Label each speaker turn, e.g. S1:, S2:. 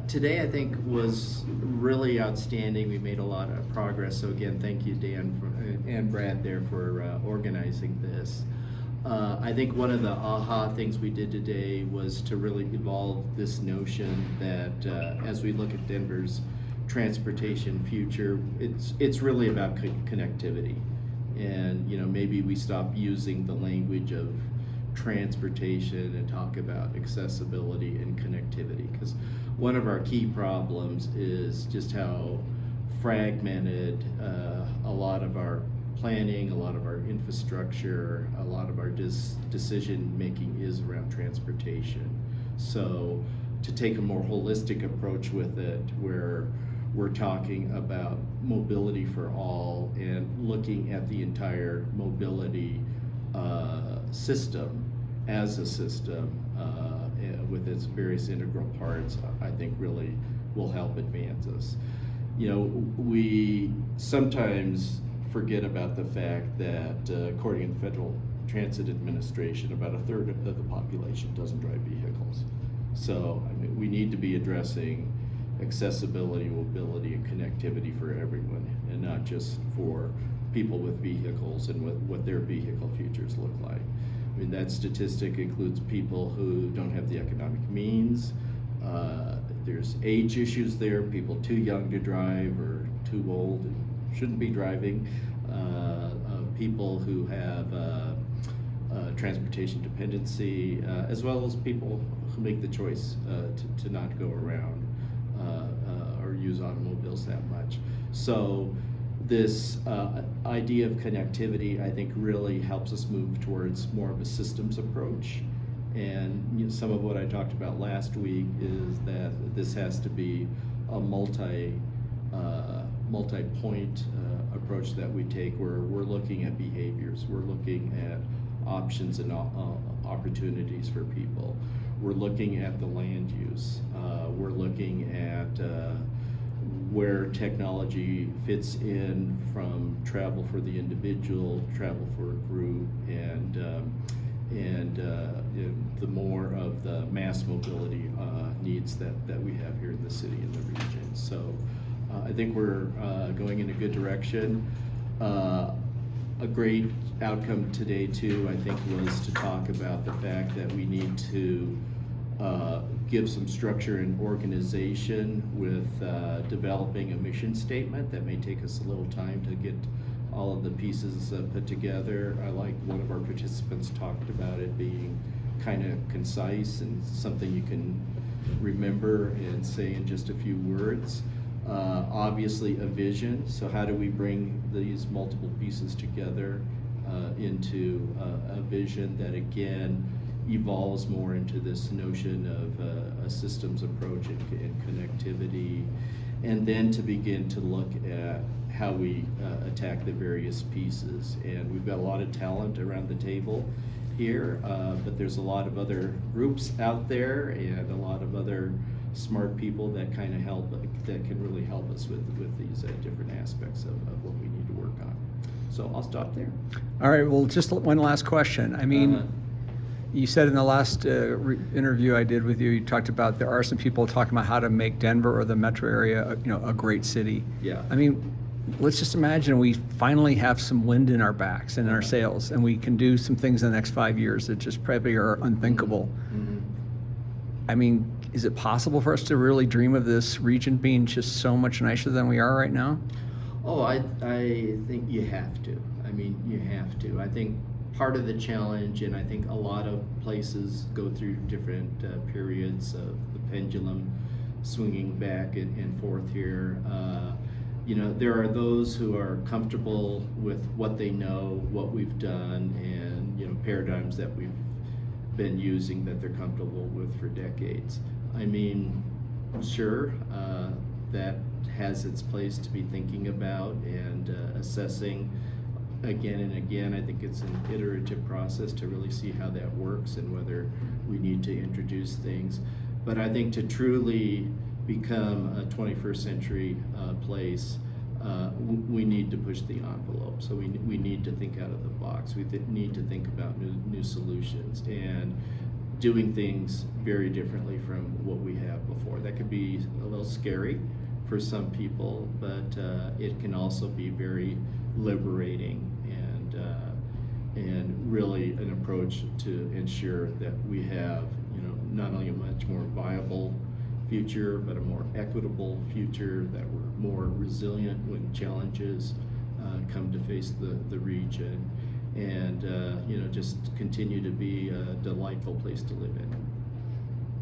S1: Today, I think, was really outstanding. We made a lot of progress. So again, thank you, Dan and Brad there for organizing this. I think one of the aha things we did today was to really evolve this notion that as we look at Denver's transportation future, it's really about connectivity. And maybe we stop using the language of transportation and talk about accessibility and connectivity, because one of our key problems is just how fragmented a lot of our planning, a lot of our infrastructure, a lot of our decision making is around transportation. So to take a more holistic approach with it, where we're talking about mobility for all and looking at the entire mobility system as a system with its various integral parts, I think really will help advance us. We sometimes forget about the fact that according to the Federal Transit Administration, about a third of the population doesn't drive vehicles. So we need to be addressing accessibility, mobility, and connectivity for everyone, and not just for people with vehicles and what their vehicle futures look like. I mean, that statistic includes people who don't have the economic means. There's age issues there, people too young to drive or too old and shouldn't be driving. People who have transportation dependency, as well as people who make the choice to not go around or use automobiles that much. So this idea of connectivity, I think, really helps us move towards more of a systems approach. And some of what I talked about last week is that this has to be a multi-point approach that we take, where we're looking at behaviors, we're looking at options and opportunities for people. We're looking at the land use. We're looking at where technology fits in from travel for the individual, travel for a group, and the more of the mass mobility needs that we have here in the city and the region. So I think we're going in a good direction. A great outcome today too, I think, was to talk about the fact that we need to give some structure and organization with developing a mission statement. That may take us a little time to get all of the pieces put together. I like one of our participants talked about it being kind of concise and something you can remember and say in just a few words. Obviously a vision, so how do we bring these multiple pieces together into a vision that again evolves more into this notion of a systems approach and connectivity, and then to begin to look at how we attack the various pieces. And we've got a lot of talent around the table here, but there's a lot of other groups out there and a lot of other smart people that kind of help, that can really help us with these different aspects of what we need to work on. So I'll stop there.
S2: All right, well, just one last question. I mean, you said in the last interview I did with you, you talked about there are some people talking about how to make Denver or the metro area, a great city.
S1: Yeah.
S2: I mean, let's just imagine we finally have some wind in our backs and in our sails, and we can do some things in the next 5 years that just probably are unthinkable.
S1: Mm-hmm.
S2: I mean, is it possible for us to really dream of this region being just so much nicer than we are right now?
S1: Oh, I think you have to. I mean, you have to. I think part of the challenge, and I think a lot of places go through different periods of the pendulum swinging back and forth here. There are those who are comfortable with what they know, what we've done, and paradigms that we've been using that they're comfortable with for decades. I mean, sure, that has its place to be thinking about and assessing again and again. I think it's an iterative process to really see how that works and whether we need to introduce things. But I think to truly become a 21st century place, we need to push the envelope. So we need to think out of the box. We need to think about new solutions. And doing things very differently from what we have before. That could be a little scary for some people, but it can also be very liberating and really an approach to ensure that we have, you know, not only a much more viable future, but a more equitable future, that we're more resilient when challenges come to face the region, and you know, just continue to be a delightful place to live in.